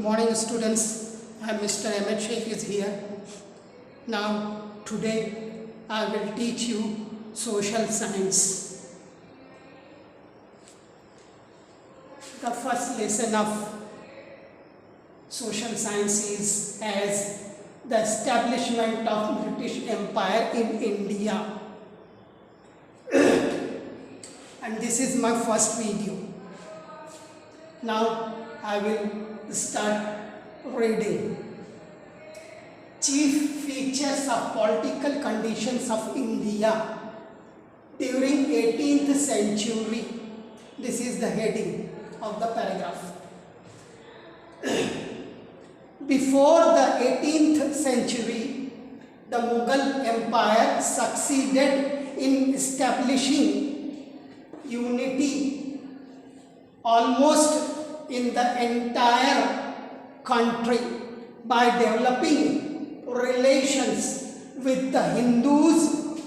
morning, students. I am Mr. Ahmed Sheikh is here. Now, today I will teach you social science. The first lesson of social science is as the establishment of British Empire in India. And this is my first video. Now I will start reading. Chief features of political conditions of India during 18th century. This is the heading of the paragraph. Before the 18th century, the Mughal Empire succeeded in establishing unity almost in the entire country by developing relations with the Hindus,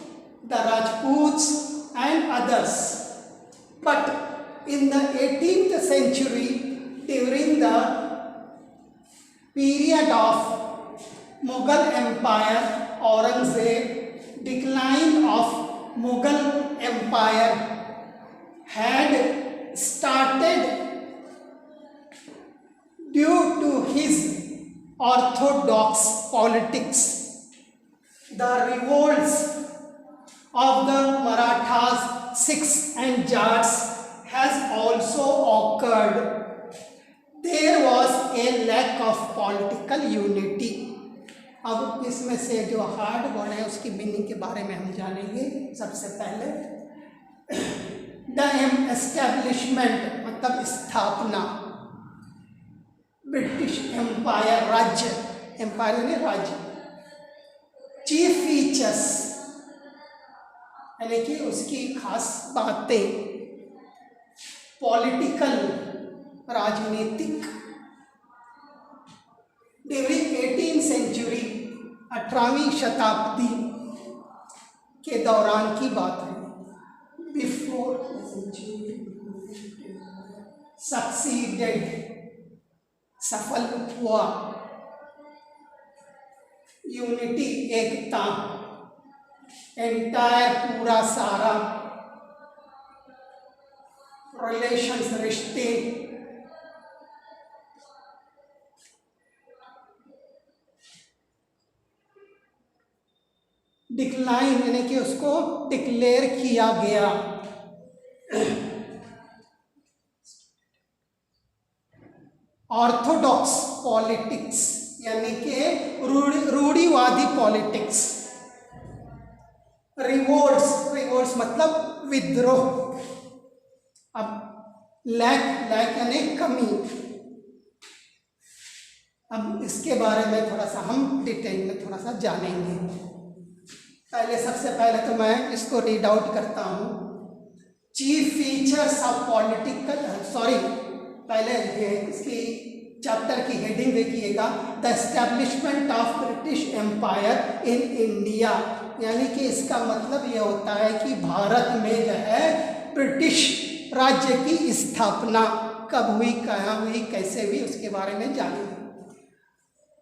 the Rajputs and others. But in the 18th century, during the period of Mughal Empire, Aurangzeb, decline of Mughal Empire had started due to his orthodox politics. The revolts of the Marathas, Sikhs and Jats has also occurred. There was a lack of political unity. अब इसमें से जो hard word है उसकी meaning के बारे में हम जानेंगे. सबसे पहले द एस्टैब्लिशमेंट मतलब स्थापना. ब्रिटिश एम्पायर राज्य, एम्पायर यानी राज्य. चीफ फीचर्स यानी कि उसकी खास बातें. पॉलिटिकल राजनीतिक. ड्यूरिंग 18th सेंचुरी 18वीं शताब्दी के दौरान की बात है. बिफोर सक्सीडेड सफल हुआ. यूनिटी एकता. एंटायर पूरा सारा. रिलेशंस रिश्ते. डिक्लाइन यानी कि उसको डिक्लेयर किया गया. ऑर्थोडॉक्स पॉलिटिक्स यानी कि रूढ़िवादी पॉलिटिक्स. रिवोल्ट्स मतलब विद्रोह. अब लैक यानी कमी. अब इसके बारे में थोड़ा सा हम डिटेल में थोड़ा सा जानेंगे. सबसे पहले तो मैं इसको रीड आउट करता हूँ. चीफ फीचर्स ऑफ पॉलिटिकल पहले इसकी चैप्टर की हेडिंग देखिएगा. The establishment of British empire in India. यानी कि इसका मतलब ये होता है कि भारत में जो है ब्रिटिश राज्य की स्थापना कब हुई, कहाँ हुई, कैसे हुई, उसके बारे में जानेंगे.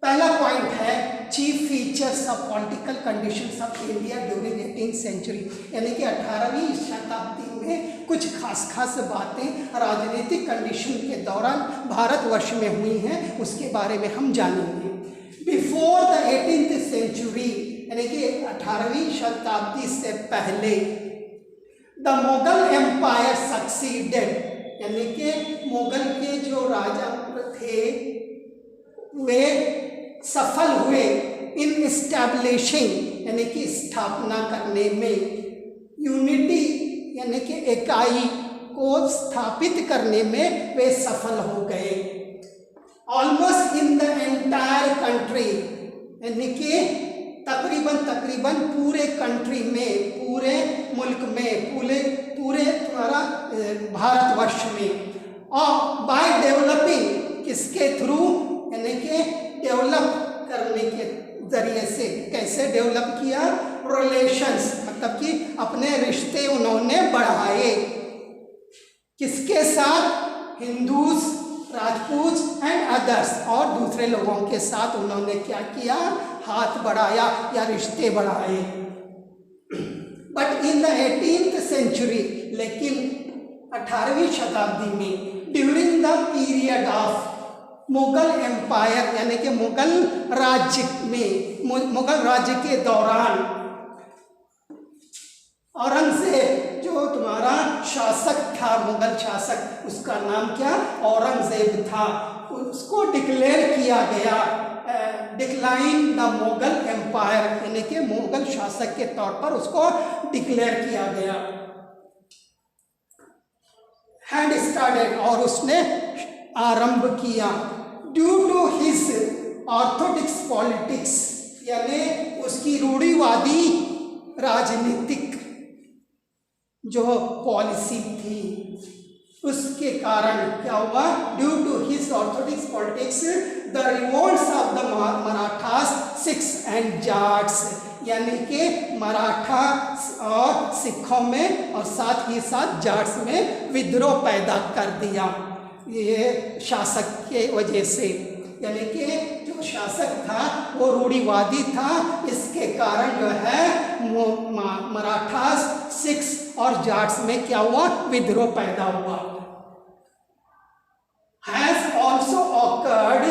पहला पॉइंट है chief features of political conditions of India during 18th century. यानी कि 18वीं शताब्दी में कुछ खास बातें राजनीतिक कंडीशन के दौरान भारतवर्ष में हुई हैं, उसके बारे में हम जानेंगे. बिफोर द 18th सेंचुरी यानी कि 18वीं शताब्दी से पहले द मुगल एम्पायर सक्सीडेड यानी कि मुगल के जो राजा थे वे सफल हुए इन एस्टैब्लिशिंग यानी कि स्थापना करने में. यूनिटी यानी कि इकाई को स्थापित करने में वे सफल हो गए. Almost in the entire country यानी कि तकरीबन पूरे कंट्री में, पूरे मुल्क में, पूरे तुम्हारा भारतवर्ष में. और बाय डेवलपिंग किसके थ्रू यानी कि डेवलप करने के जरिए से. कैसे डेवलप किया? रिलेशंस मतलब कि अपने रिश्ते उन्होंने बढ़ाए. किसके साथ? हिंदूज, राजपूत एंड अदर्स, और दूसरे लोगों के साथ उन्होंने क्या किया, हाथ बढ़ाया या रिश्ते बढ़ाए। But in the 18th century, लेकिन 18वीं शताब्दी में, during the period of Mughal empire यानी कि मुगल राज्य में, मुगल राज्य के दौरान औरंगजेब जो तुम्हारा शासक था, मुगल शासक, उसका नाम क्या, औरंगजेब था, उसको डिक्लेयर किया गया डिक्लाइन द मुगल एम्पायर, यानी कि मुगल शासक के तौर पर उसको डिक्लेयर किया गया। हैंड स्टार्टेड, और उसने आरंभ किया, due to his orthodox politics, यानी उसकी रूढ़िवादी राजनीतिक जो पॉलिसी थी, उसके कारण क्या हुआ, due to his orthodox politics the revolts of the Marathas, Sikhs and Jats, यानी कि मराठा और सिखों में और साथ ही साथ जाट्स में विद्रोह पैदा कर दिया, ये शासक के वजह से, यानी कि जो शासक था वो रूढ़िवादी था, इसके कारण जो है मराठास, सिख्स और जाट्स में क्या हुआ, विद्रोह पैदा हुआ। Has also occurred,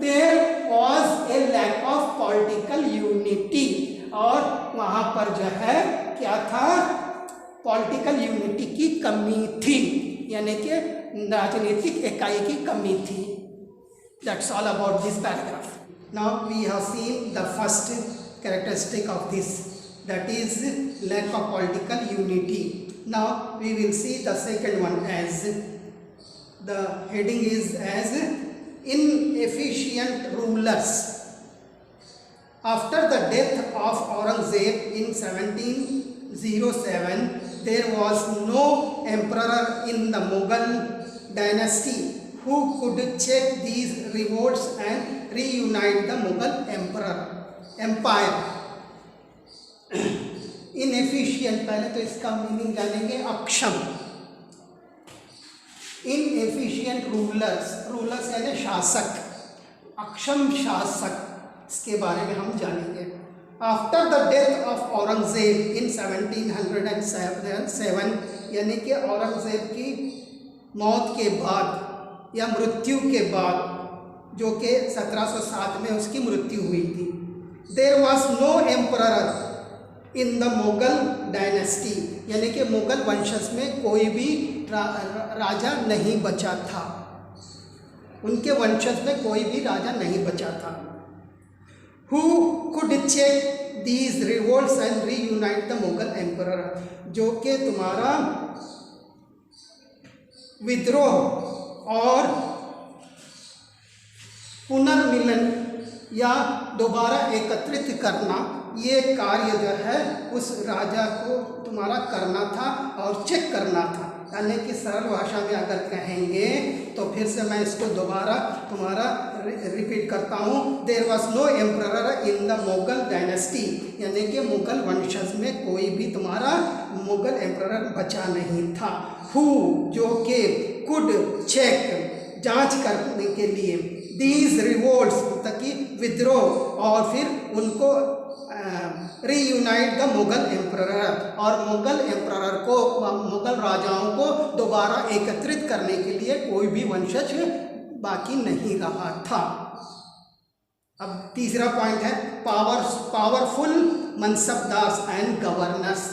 there was a lack of political unity, और वहाँ पर जो है क्या था, पॉलिटिकल यूनिटी की कमी थी, यानी कि राजनीतिक इकाई की कमी थी। That's all about this paragraph. Now we have seen the first characteristic of this, that is lack of political unity. Now we will see the second one, as the heading is as inefficient rulers. After the death of Aurangzeb in 1707, there was no emperor in the Mughal dynasty who could check these revolts and reunite the Mughal empire. Inefficient, पहले तो इसका meaning जानेंगे, अक्षम। Inefficient rulers यानी शासक, अक्षम शासक, इसके बारे में हम जानेंगे। After the death of Aurangzeb in 1707, यानी कि औरंगजेब की मौत के बाद या मृत्यु के बाद, जो कि 1707 में उसकी मृत्यु हुई थी, there was no emperor in the Mughal dynasty, यानी कि मुगल वंशज में कोई भी राजा नहीं बचा था, उनके वंशज में कोई भी राजा नहीं बचा था। Who could check these revolts and reunite the Mughal emperor, जो कि तुम्हारा विद्रोह और पुनर्मिलन या दोबारा एकत्रित करना, ये कार्य जो है उस राजा को तुम्हारा करना था और चेक करना था। यानी कि सरल भाषा में अगर कहेंगे तो फिर से मैं इसको दोबारा तुम्हारा रिपीट करता हूँ। There was no emperor in the Mughal dynasty, यानी कि मुगल वंशज में कोई भी तुम्हारा मुगल एम्परर बचा नहीं था। हु, जो कि कुड चेक, जांच करने के लिए, दीज रिवोल्ट्स, ताकि विद्रोह, और फिर उनको रीयूनाइट द मुगल एम्परर, और मुगल एम्परर को, मुगल राजाओं को दोबारा एकत्रित करने के लिए कोई भी वंशज बाकी नहीं रहा था। अब तीसरा पॉइंट है powerful mansabdar and governors.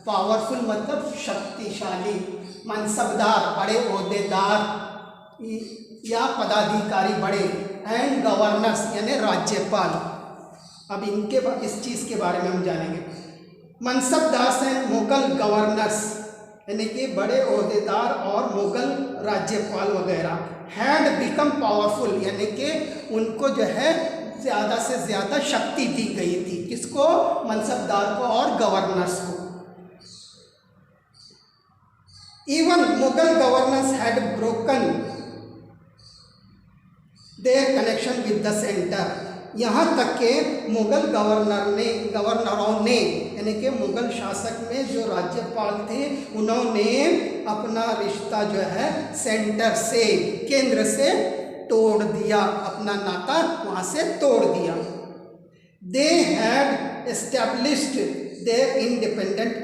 Powerful मतलब शक्तिशाली, मनसबदार बड़े ओहदेदार या पदाधिकारी बड़े, एंड गवर्नर्स यानी राज्यपाल। अब इनके इस चीज़ के बारे में हम जानेंगे। मनसबदार एंड मुगल गवर्नर्स यानी कि बड़े ओहदेदार और मुगल राज्यपाल वगैरह, हैड बिकम पावरफुल, यानी कि उनको जो है ज़्यादा से ज़्यादा शक्ति दी गई थी। किसको? मनसबदार को और गवर्नर्स को। Even Mughal governors had broken there connection with the centre, यहाँ तक के मुगल गवर्नरों ने यानी कि मुगल शासक में जो राज्यपाल थे उन्होंने अपना रिश्ता जो है सेंटर से, केंद्र से तोड़ दिया, अपना नाता वहाँ से तोड़ दिया। They had established their independent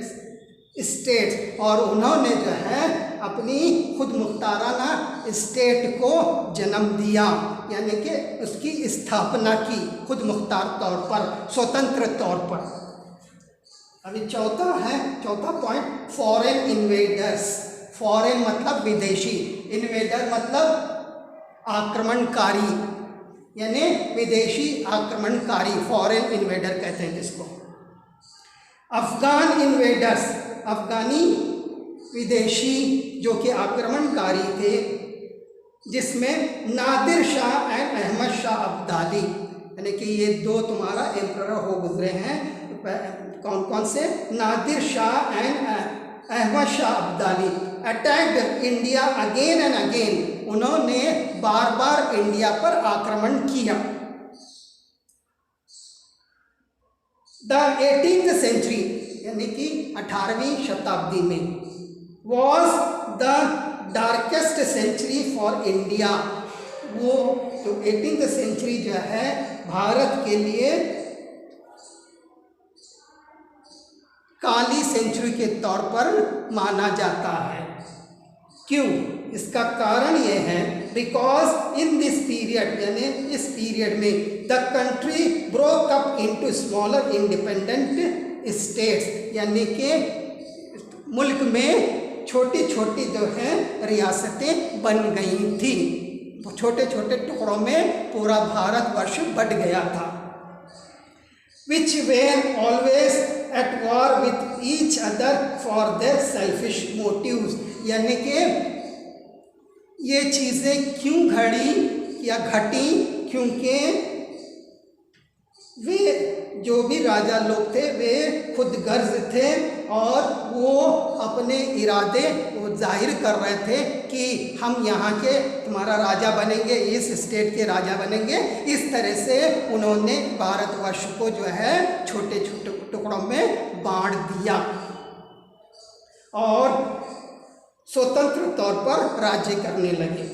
state, और उन्होंने जो है अपनी खुद मुख्ताराना स्टेट को जन्म दिया, यानी कि उसकी स्थापना की खुद मुख्तार तौर पर, स्वतंत्र तौर पर। अभी चौथा पॉइंट, फॉरेन इन्वेडर्स। फॉरेन मतलब विदेशी, इन्वेडर मतलब आक्रमणकारी, यानी विदेशी आक्रमणकारी, फॉरेन इन्वेडर कहते हैं जिसको। अफगान इन्वेडर्स, अफगानी विदेशी जो कि आक्रमणकारी थे, जिसमें नादिर शाह एंड अहमद शाह अब्दाली, यानी कि ये दो तुम्हारा एम्परर हो गुजरे हैं। कौन कौन से? Nadir Shah and Ahmad Shah Abdali attacked India again and again, उन्होंने बार बार इंडिया पर आक्रमण किया। द 18th सेंचुरी यानी कि 18वीं शताब्दी में was the darkest century for India, वो जो 18th सेंचुरी जो है भारत के लिए काली सेंचुरी के तौर पर माना जाता है। क्यों? इसका कारण ये है बिकॉज इन दिस पीरियड, यानी इस पीरियड में the country broke up into smaller independent states, यानी कि मुल्क में छोटी छोटी जो है रियासतें बन गई थी, छोटे छोटे टुकड़ों में पूरा भारतवर्ष बट गया था। which were always at war with each other for their selfish motives, यानी कि ये चीज़ें क्यों घड़ी या घटी? क्योंकि वे जो भी राजा लोग थे वे खुद गर्ज थे और वो अपने इरादे वो जाहिर कर रहे थे कि हम यहाँ के तुम्हारा राजा बनेंगे, इस स्टेट के राजा बनेंगे। इस तरह से उन्होंने भारतवर्ष को जो है छोटे छोटे टुकड़ों में बांट दिया और स्वतंत्र तौर पर राज्य करने लगे।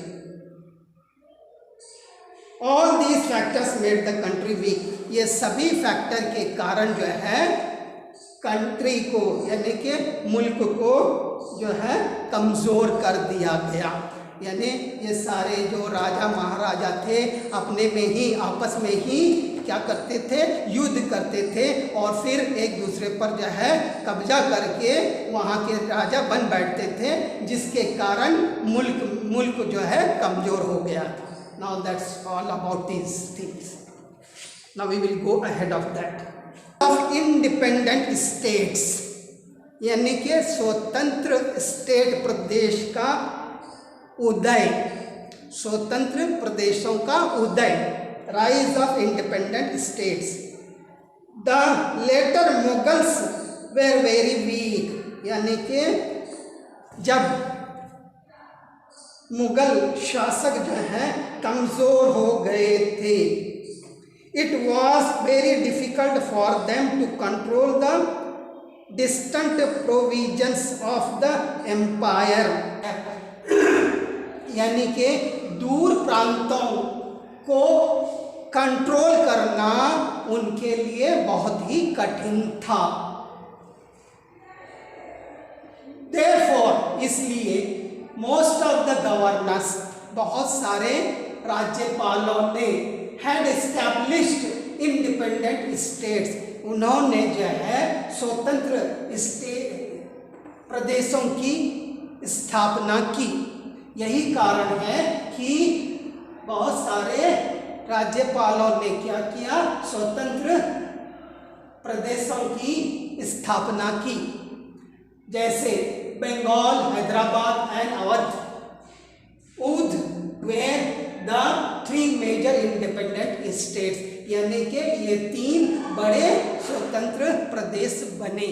All these factors made the country weak, ये सभी फैक्टर के कारण जो है कंट्री को यानी कि मुल्क को जो है कमज़ोर कर दिया गया। यानी ये सारे जो राजा महाराजा थे अपने में ही आपस में ही क्या करते थे? युद्ध करते थे और फिर एक दूसरे पर जो है कब्जा करके वहाँ के राजा बन बैठते थे, जिसके कारण मुल्क जो है कमज़ोर हो गया था। Now that's all about these things. Now we will go ahead of that. Of independent states, यानी कि स्वतंत्र स्टेट प्रदेश का उदय, स्वतंत्र प्रदेशों का उदय, rise of independent states. The later Mughals were very weak, यानी कि जब मुगल शासक जो हैं कमज़ोर हो गए थे, it was very difficult for them to control the distant provisions of the empire, यानी कि दूर प्रांतों को कंट्रोल करना उनके लिए बहुत ही कठिन था। Therefore, इसलिए मोस्ट ऑफ द गवर्नर्स, बहुत सारे राज्यपालों ने हैड एस्टैब्लिश्ड इंडिपेंडेंट स्टेट्स, उन्होंने जो है स्वतंत्र प्रदेशों की स्थापना की। यही कारण है कि बहुत सारे राज्यपालों ने क्या किया? स्वतंत्र प्रदेशों की स्थापना की, जैसे बंगाल, हैदराबाद एंड अवध। उध were the 3 major independent states, यानी कि ये 3 बड़े स्वतंत्र प्रदेश बने।